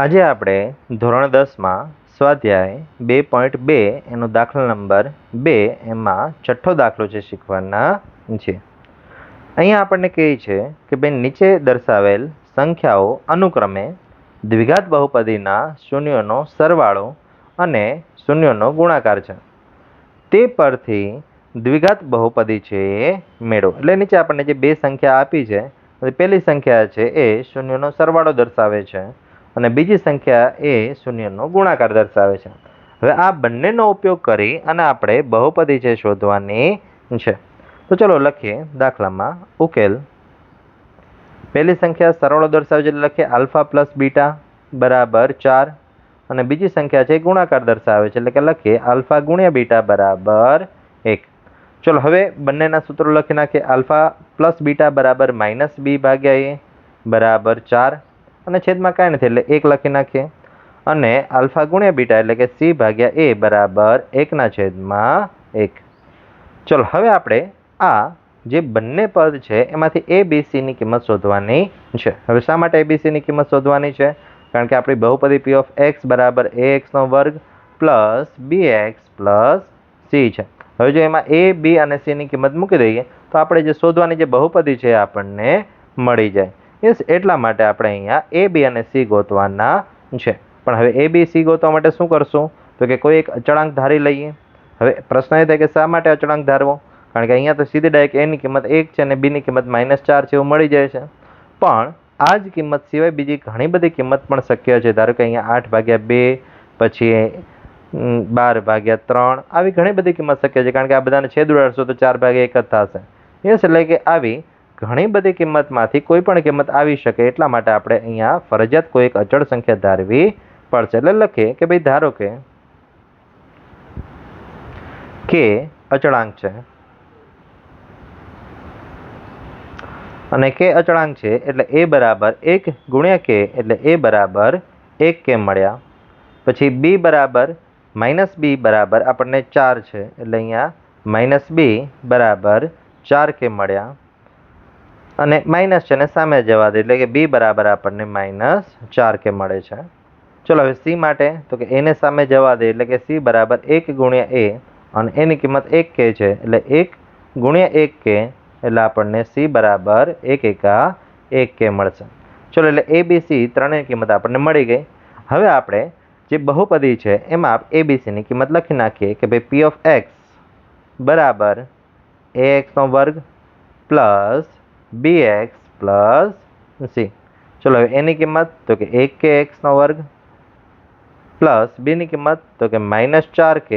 આજે આપણે ધોરણ 10માં સ્વાધ્યાય 2.2 એનો દાખલા નંબર 2 એમાં છઠ્ઠો દાખલો છે શીખવાના છે. અહીંયા આપણને કહે છે કે ભાઈ નીચે દર્શાવેલ સંખ્યાઓ અનુક્રમે દ્વિઘાત બહુપદીના શૂન્યોનો સરવાળો અને શૂન્યોનો ગુણાકાર છે. તે પરથી દ્વિઘાત બહુપદી છે એ મેળવો. એટલે નીચે આપણને જે બે સંખ્યા આપી છે, પહેલી સંખ્યા છે એ શૂન્યનો સરવાળો દર્શાવે છે અને બીજી સંખ્યા એ શૂન્યનો ગુણાકાર દર્શાવે છે. હવે આ બંનેનો ઉપયોગ કરી અને આપણે બહુપદી છે શોધવાની છે. તો ચલો લખીએ દાખલામાં ઉકેલ. પહેલી સંખ્યા સરવાળો દર્શાવે છે એટલે લખીએ આલ્ફા પ્લસ બીટા બરાબર 4 અને બીજી સંખ્યા છે ગુણાકાર દર્શાવે છે એટલે કે લખીએ આલ્ફા ગુણ્યા બીટા બરાબર 1. ચલો હવે બંનેના સૂત્રો લખી નાખીએ. આલ્ફા પ્લસ બીટા બરાબર માઇનસ બી ભાગ્યા એ બરાબર 4 અને છેદમાં કાંઈ નથી એટલે 1 લખી નાખીએ. અને આલ્ફા ગુણ્યા બીટા એટલે કે સી ભાગ્યા એ બરાબર 1/1. ચલો હવે આપણે આ જે બંને પદ છે એમાંથી એ બી સીની કિંમત શોધવાની છે. હવે શા માટે એ બી સીની કિંમત શોધવાની છે? કારણ કે આપણી બહુપદી પી ઓફ એક્સ બરાબર ax² plus bx plus C છે. હવે જો એમાં એ બી અને સીની કિંમત મૂકી દઈએ તો આપણે જે શોધવાની જે બહુપદી છે આપણને મળી જાય. એટલા માટે આપણે અહીંયા એ બી અને સી ગોતવાના છે. પણ હવે એ બી સી ગોતવા માટે શું કરશું? તો કે કોઈ એક અચળાંક ધારી લઈએ. હવે પ્રશ્ન એ થાય કે શા માટે અચળાંક ધારવો? કારણ કે અહીંયા તો સીધી ડાયરેક્ટ એની કિંમત 1 છે અને બીની કિંમત -4 છે એવું મળી જાય છે. પણ આ જ કિંમત સિવાય બીજી ઘણી બધી કિંમત પણ શક્ય છે. ધારો કે અહીંયા 8/2 પછી 12/3 આવી ઘણી બધી કિંમત શક્ય છે. કારણ કે આ બધાને છેદ ઉડાડશો તો 4/1 જ થશે. એટલે કે આવી ઘણી બધી કિંમતમાંથી કોઈ પણ કિંમત આવી શકે. એટલા માટે આપણે અહીંયા ફરજિયાત કોઈ એક અચળ સંખ્યા ધારવી પડશે. એટલે લખીએ કે ભાઈ ધારો કે અચળાંક છે અને કે અચળાંક છે એટલે એ બરાબર 1 ગુણ્યા કે એટલે એ બરાબર 1 કે મળ્યા. પછી બી બરાબર -બી બરાબર આપણને 4 છે એટલે અહીંયા -બી બરાબર 4 કે મળ્યા અને માઇનસ છે ને સામે જવા દે એટલે કે બી બરાબર આપણને -4 કે મળે છે. ચલો હવે સી માટે તો કે એને સામે જવા દે એટલે કે સી બરાબર 1 ગુણ્યા એ અને એની કિંમત 1 કે છે એટલે 1 ગુણ્યા 1 કે એટલે આપણને સી બરાબર 1 કે મળશે. ચલો એટલે એ બી સી ત્રણેય કિંમત આપણને મળી ગઈ. હવે આપણે જે બહુપદી છે એમાં એબીસીની કિંમત લખી નાખીએ કે ભાઈ પી ઓફ એક્સ બરાબર ax² plus bx plus C. ચલો હવે એની કિંમત તો કે 1kx² પ્લસ બીની કિંમત તો કે -4k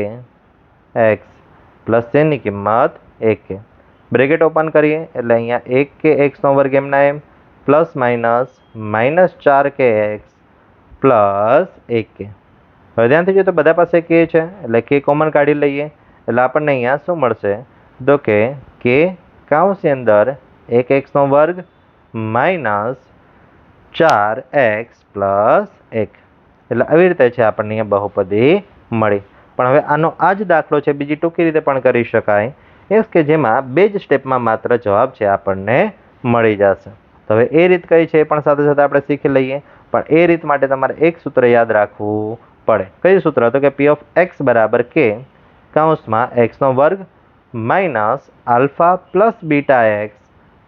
x પ્લસ સીની કિંમત 1k. બ્રેકેટ ઓપન કરીએ એટલે અહીંયા 1kx² એમના એમ plus minus -4kx plus 1k. હવે ધ્યાનથી જોઈએ તો બધા પાસે કે છે એટલે કે કોમન કાઢી લઈએ એટલે આપણને અહીંયા શું મળશે તો કે કૌંસની અંદર 1x² માઇનસ 4x પ્લસ 1. એટલે આવી રીતે છે આપણને અહીંયા બહુપદી મળી. પણ હવે આનો આ જ દાખલો છે બીજી ટૂંકી રીતે પણ કરી શકાય કે જેમાં બે જ સ્ટેપમાં માત્ર જવાબ છે આપણને મળી જશે. તો હવે એ રીત કઈ છે એ પણ સાથે સાથે આપણે શીખી લઈએ. પણ એ રીત માટે તમારે એક સૂત્ર યાદ રાખવું પડે. કયું સૂત્ર? તો કે પી ઓફ એક્સ બરાબર કે કૌંસમાં x² minus alpha plus beta x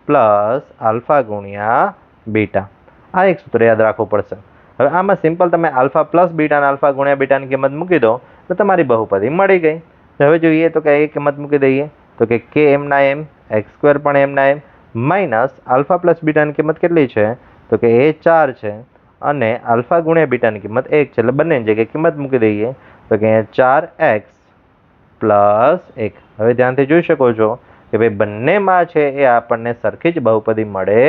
plus alpha ગુણ્યા બીટા. આ એક સૂત્ર યાદ રાખવું પડશે. હવે આમાં સિમ્પલ તમે આલ્ફા પ્લસ બીટા અને આલ્ફા ગુણ્યા બીટાની કિંમત મૂકી દો તો તમારી બહુપદી મળી ગઈ. હવે જોઈએ તો કે એ કિંમત મૂકી દઈએ તો કે કે એમના એમ x² પણ એમના એમ માઇનસ આલ્ફા પ્લસ બીટાની કિંમત કેટલી છે તો કે એ 4 છે અને આલ્ફા ગુણ્યા બીટાની કિંમત 1 છે એટલે બંનેની જગ્યાએ કિંમત મૂકી દઈએ તો કે 4x પ્લસ 1. હવે ધ્યાનથી જોઈ શકો છો કે ભાઈ બંનેમાં છે એ આપણને સરખી જ બહુપદી મળે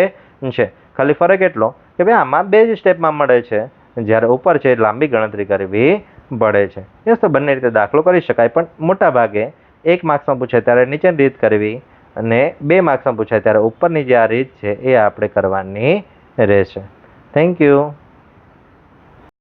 છે. ખાલી ફરક એટલો કે ભાઈ આમાં બે જ સ્ટેપમાં મળે છે જ્યારે ઉપર છે લાંબી ગણતરી કરવી પડે છે. તો બંને રીતે દાખલો કરી શકાય પણ મોટા ભાગે 1 માર્ક્સમાં પૂછાય ત્યારે નીચેની રીત કરવી અને 2 માર્ક્સમાં પૂછાય ત્યારે ઉપરની જે આ રીત છે એ આપણે કરવાની રહેશે. Thank you.